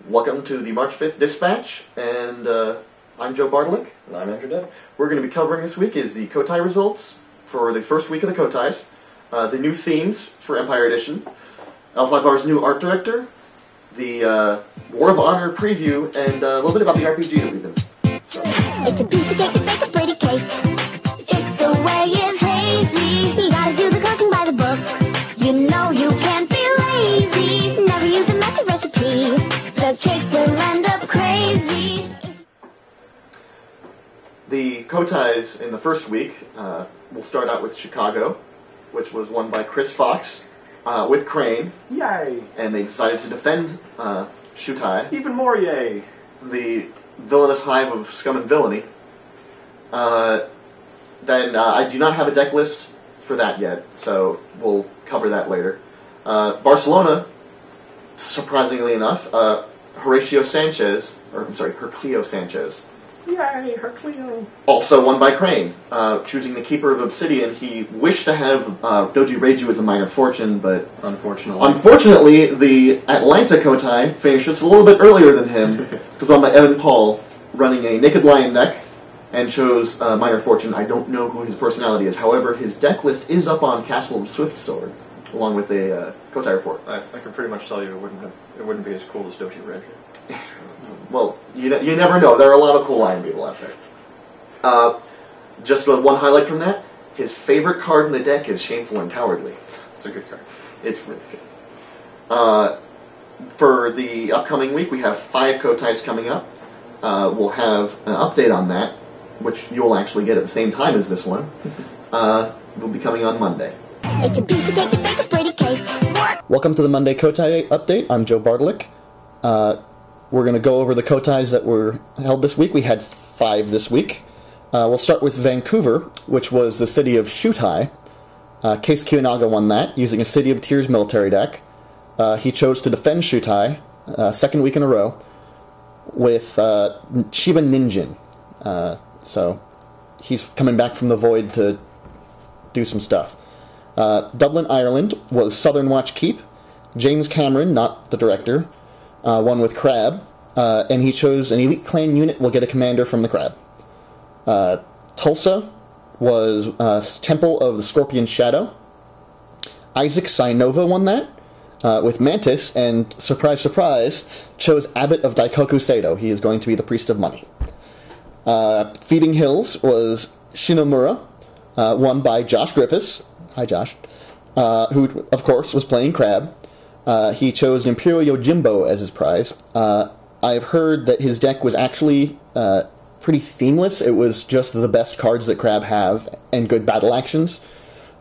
Welcome to the March 5th Dispatch, and I'm Joe Bartolick. And I'm Andrew Deb. We're going to be covering this week is the Kotai results for the first week of the Kotais, the new themes for Empire Edition, L5R's new art director, the War of Honor preview, and a little bit about the RPG that we've been starting. It's a piece of cake to bake a pretty cake. It's the way it's hazy. You gotta do the cooking by the book. You know you can't be lazy. Never use a messy recipe. The cake will end up crazy. The Kotais in the first week, we'll start out with Chicago, which was won by Chris Fox with Crane. Yay! And they decided to defend Shutai, Even more yay! the villainous hive of scum and villainy. Then I do not have a deck list for that yet, so we'll cover that later. Barcelona, surprisingly enough, Herculio Sanchez, Yay, Herculio! also won by Crane, choosing the Keeper of Obsidian. He wished to have Doji Reiju as a minor fortune, but unfortunately, the Atlanta Kotai finished just a little bit earlier than him. It was run by Evan Paul, running a Naked Lion deck, and chose minor fortune. I don't know who his personality is. However, his deck list is up on Castle of Swiftsword, along with a Kotai report. I can pretty much tell you it wouldn't be as cool as Doji Reiju. Well, you never know. There are a lot of cool Lion people out there. Just one highlight from that, his favorite card in the deck is Shameful and Cowardly. It's a good card. It's really good. For the upcoming week, we have 5 Kotais coming up. We'll have an update on that, which you'll actually get at the same time as this one. Will be coming on Monday. It's a piece of cake to bake a pretty cake. Welcome to the Monday Kotai update. I'm Joe Bartolick. We're going to go over the Kotais that were held this week. We had 5 this week. We'll start with Vancouver, which was the city of Shutai. Case Kiyonaga won that, using a City of Tears military deck. He chose to defend Shutai, second week in a row, with Shiba Ninjin. So he's coming back from the void to do some stuff. Dublin, Ireland was Southern Watch Keep. James Cameron, not the director, won with Crab, and he chose an Elite Clan unit will get a commander from the Crab. Tulsa was Temple of the Scorpion Shadow. Isaac Sinova won that with Mantis, and surprise, surprise, chose Abbot of Daikoku Sado. He is going to be the Priest of Money. Feeding Hills was Shinomura, won by Josh Griffiths. Hi, Josh. Who, of course, was playing Crab. He chose Imperial Yojimbo as his prize. I've heard that his deck was actually pretty themeless. It was just the best cards that Crab have and good battle actions.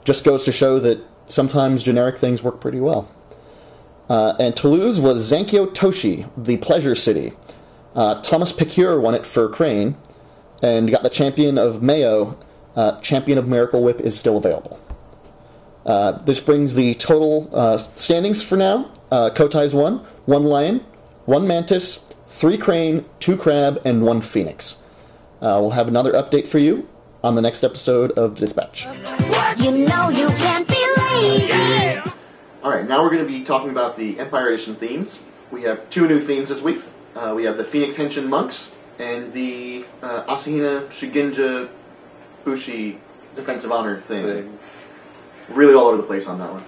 Just goes to show that sometimes generic things work pretty well. And Toulouse was Zankyo Toshi, the Pleasure City. Thomas Picure won it for Crane, and got the Champion of Mayo. Champion of Miracle Whip is still available. This brings the total standings for now. Kotais won, 1 Lion, 1 Mantis, 3 Crane, 2 Crab, and 1 Phoenix. We'll have another update for you on the next episode of Dispatch. You know you can't be lazy. Alright, now we're going to be talking about the Empire Edition themes. We have 2 new themes this week. We have the Phoenix Henshin Monks and the Asahina Shigenja Bushi Defensive Honor thing. Really all over the place on that one.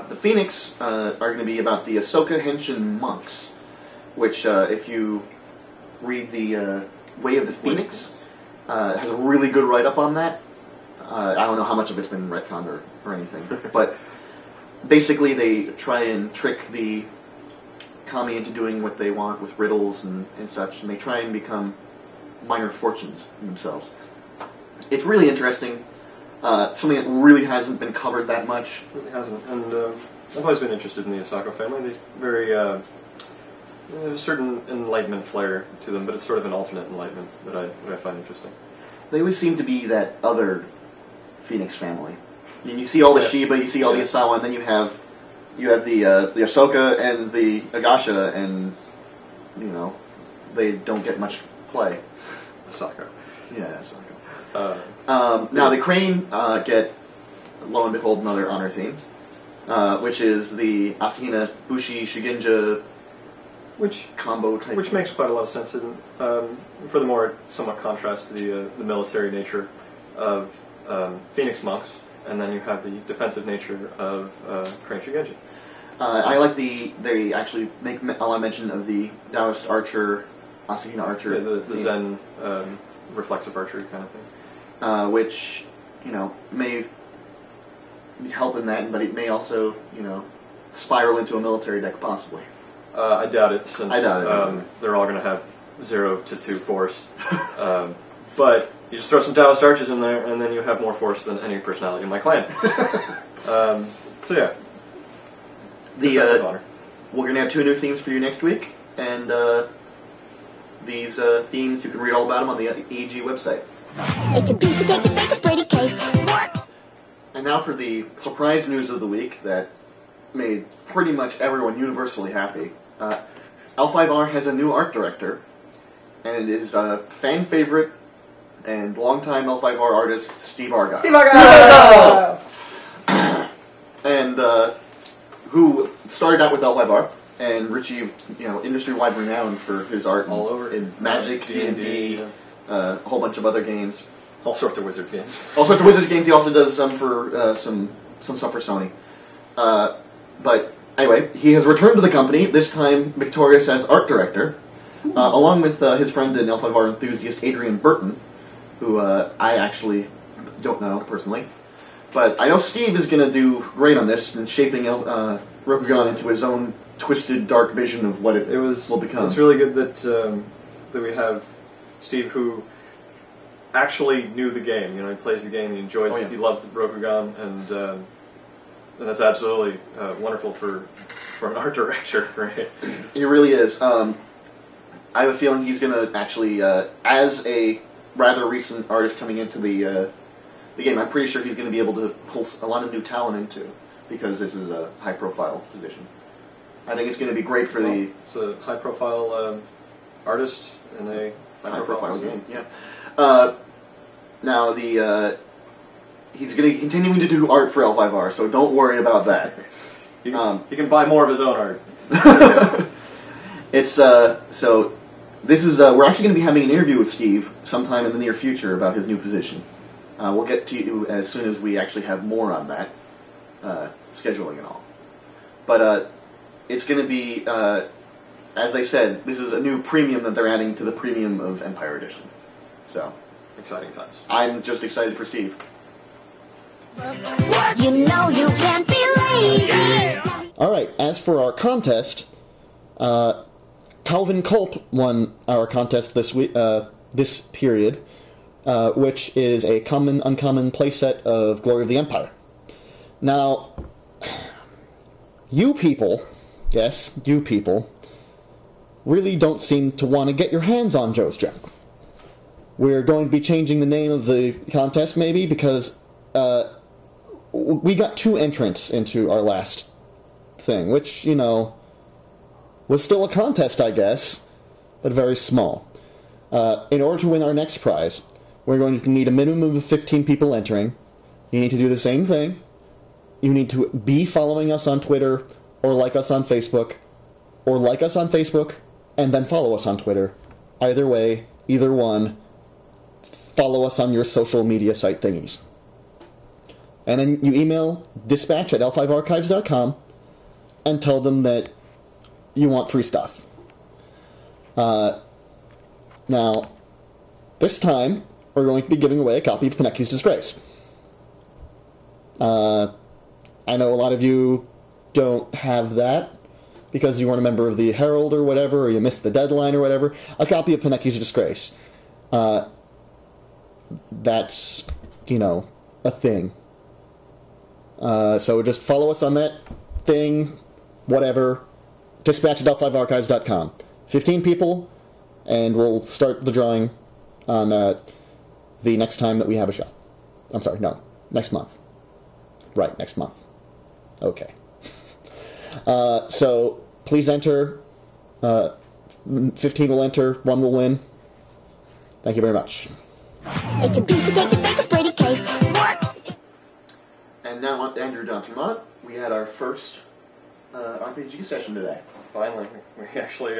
The Phoenix are going to be about the Ahsoka Henshin Monks, which, if you read the Way of the Phoenix, has a really good write-up on that. I don't know how much of it's been retconned or anything, but basically they try and trick the Kami into doing what they want with riddles and such, and they try and become minor fortunes themselves. It's really interesting. Something that really hasn't been covered that much. It really hasn't, and I've always been interested in the Asako family. They very a certain enlightenment flair to them, but it's sort of an alternate enlightenment that I find interesting. They always seem to be that other Phoenix family. I mean, you see all the Shiba, you see all the Asawa, and then you have the Ahsoka and the Agasha, and they don't get much play. Asako. Yeah, Ahsoka. Now the Crane get, lo and behold, another honor theme, which is the Asahina Bushi Shigenja which combo type. Which makes quite a lot of sense, and furthermore, it somewhat contrasts the military nature of Phoenix monks, and then you have the defensive nature of Korean Genji. I like they actually make a lot of mention of the Taoist archer, Asahina archer. Yeah, the Zen reflexive archery kind of thing. Which, may help in that, but it may also, spiral into a military deck possibly. I doubt it, since I doubt it. They're all going to have 0 to 2 force. But you just throw some Taoist archers in there, and then you have more force than any personality in my clan. So yeah. Defensive honor. We're going to have 2 new themes for you next week, and these themes, you can read all about them on the AG website. It's a piece of cake to bake a pretty cake. And now for the surprise news of the week that made pretty much everyone universally happy. L5R has a new art director, and it is a fan favorite and longtime L5R artist, Steve Argyle. Steve Argyle! And who started out with L5R and achieved, industry-wide renown for his art all over in Magic, D&D, a whole bunch of other games. All sorts of Wizard games. All sorts of Wizards games. He also does some for some stuff for Sony. But anyway, he has returned to the company, this time victorious as art director, along with his friend and L5R enthusiast Adrian Burton, who I actually don't know personally. But I know Steve is going to do great on this and shaping Rokugan into his own twisted, dark vision of what it will become. It's really good that we have Steve, who actually knew the game. He plays the game, he enjoys it, he loves the Rokugan, and that's absolutely wonderful for an art director, right? He really is. I have a feeling he's going to actually, as a rather recent artist coming into the game, I'm pretty sure he's going to be able to pull a lot of new talent into, because this is a high-profile position. I think it's going to be great for It's a high-profile artist in a high-profile game. Yeah. Now he's going to be continuing to do art for L5R, so don't worry about that. He can buy more of his own art. It's so this is we're actually going to be having an interview with Steve sometime in the near future about his new position. We'll get to you as soon as we actually have more on that, scheduling and all. But it's going to be, as I said, this is a new premium that they're adding to the premium of Empire Edition. So, exciting times. I'm just excited for Steve. You know you can't be lazy. Alright, as for our contest, Calvin Culp won our contest this week, this period, which is a common, uncommon playset of Glory of the Empire. Now, you people, yes, you people, really don't seem to want to get your hands on Joe's Gem. We're going to be changing the name of the contest, maybe, because we got 2 entrants into our last thing, which, was still a contest, I guess, but very small. In order to win our next prize, we're going to need a minimum of 15 people entering. You need to do the same thing. You need to be following us on Twitter, or like us on Facebook, or like us on Facebook, and then follow us on Twitter. Either way, either one, follow us on your social media site thingies. And then you email dispatch@l5archives.com and tell them that you want free stuff. Now, this time, we're going to be giving away a copy of Kaneki's Disgrace. I know a lot of you don't have that because you weren't a member of the Herald or whatever, or you missed the deadline or whatever. A copy of Kaneki's Disgrace. That's, a thing. So just follow us on that thing, whatever. Dispatch@l5archives.com. 15 people, and we'll start the drawing on the next time that we have a show. I'm sorry, no, next month. Right, next month. Okay. So please enter. 15 will enter, 1 will win. Thank you very much. It's a piece of cake to bake a pretty cake. And now on to Andrew D'Entremont. We had our first RPG session today. Finally, we actually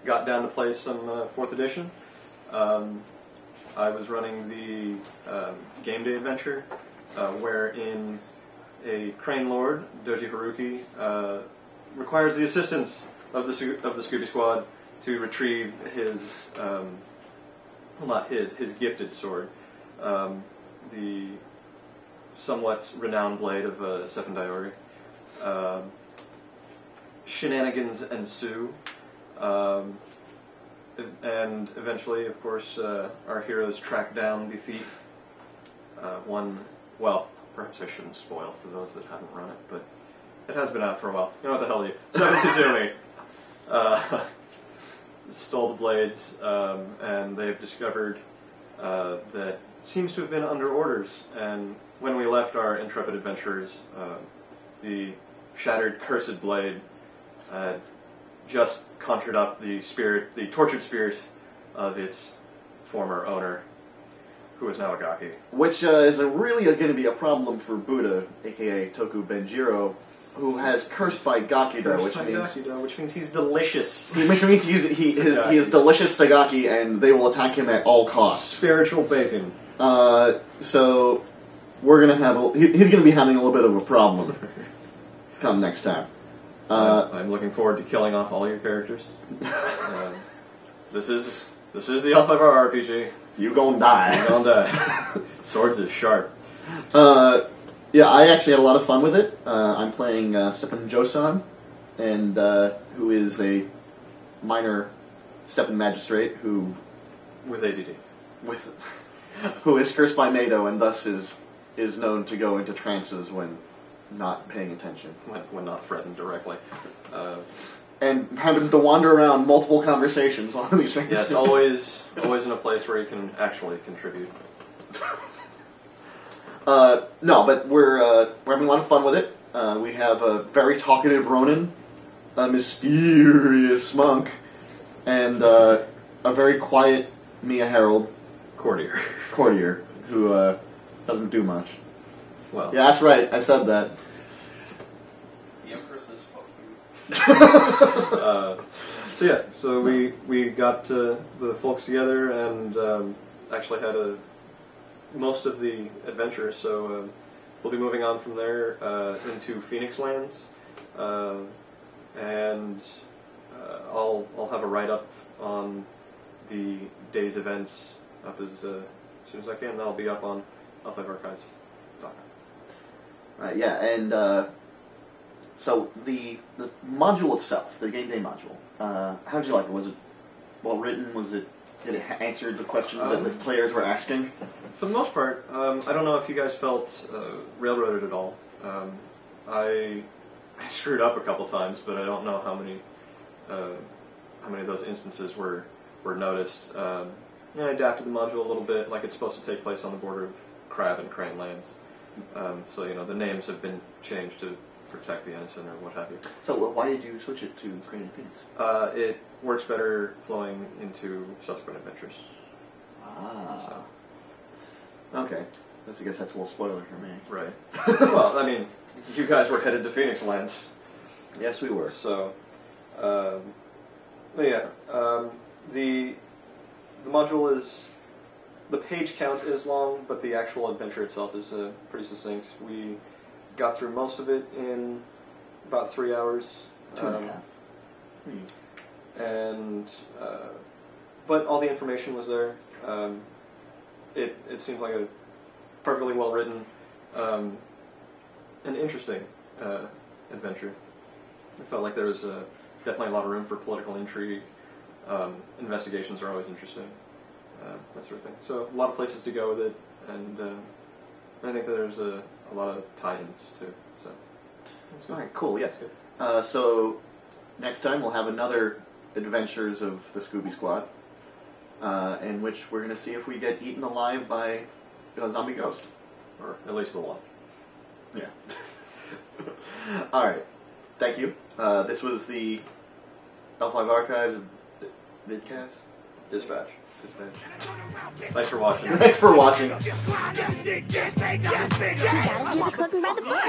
got down to play some 4th edition. I was running the game day adventure, wherein a crane lord, Doji Haruki, requires the assistance of the Scooby Squad to retrieve his, well, not his gifted sword, the somewhat renowned blade of Sefen Diori. Shenanigans ensue, and eventually, of course, our heroes track down the thief. Well, perhaps I shouldn't spoil for those that haven't run it, but it has been out for a while. You know what the hell you... Seven Kazumi stole the blades, and they've discovered that seems to have been under orders, and when we left our intrepid adventurers, the shattered cursed blade just conjured up the tortured spirit of its former owner, who is now Agaki. Which is really going to be a problem for Buddha, aka Toku Benjiro, who has cursed by Gakido, which means he's delicious. Which means he is delicious to Gaki, and they will attack him at all costs. Spiritual bacon. So we're gonna have he's gonna be having a little bit of a problem come next time. I'm looking forward to killing off all your characters. This is the L5R RPG. You gonna die. You gonna die. Swords is sharp. Yeah, I actually had a lot of fun with it. I'm playing Seppen Josan, and who is a minor Seppen magistrate who... With ADD. Who is cursed by Mado and thus is known to go into trances when not paying attention. When not threatened directly. And happens to wander around multiple conversations while these trances... Yes, always in a place where you can actually contribute. No, but we're having a lot of fun with it. We have a very talkative Ronin, a mysterious monk, and a very quiet Mia Harold. Courtier, who doesn't do much. Well, yeah, that's right. I said that. The Empress is fuck you. So we got the folks together and actually had most of the adventure. So we'll be moving on from there into Phoenix Lands, and I'll have a write-up on the day's events up as soon as I can. That'll be up on L5Archives.com. Right, yeah, and so the module itself, the game day module, how did you like it? Was it well written? Did it answer the questions that the players were asking? For the most part, I don't know if you guys felt railroaded at all. I screwed up a couple times, but I don't know how many of those instances were noticed. I adapted the module a little bit, like it's supposed to take place on the border of Crab and Crane Lands. So, the names have been changed to protect the innocent or what have you. So, why did you switch it to Crane and Phoenix? It works better flowing into subsequent adventures. Ah. So. Okay. I guess that's a little spoiler for me. Right. Well, I mean, you guys were headed to Phoenix Lands. Yes, we were. So, but yeah, the module is... The page count is long, but the actual adventure itself is pretty succinct. We got through most of it in about 3 hours. 2.5. And but all the information was there. It seemed like a perfectly well written and interesting adventure. I felt like there was definitely a lot of room for political intrigue. Investigations are always interesting. That sort of thing. So a lot of places to go with it, and I think that there's a lot of tie-ins too. So, all right, cool. Yeah. So next time we'll have another Adventures of the Scooby Squad, in which we're going to see if we get eaten alive by a zombie ghost, or at least the one. Yeah. All right. Thank you. This was the L5 Archives vidcast. Dispatch. Thanks for watching. Thanks for watching. You gotta do the cooking by the book.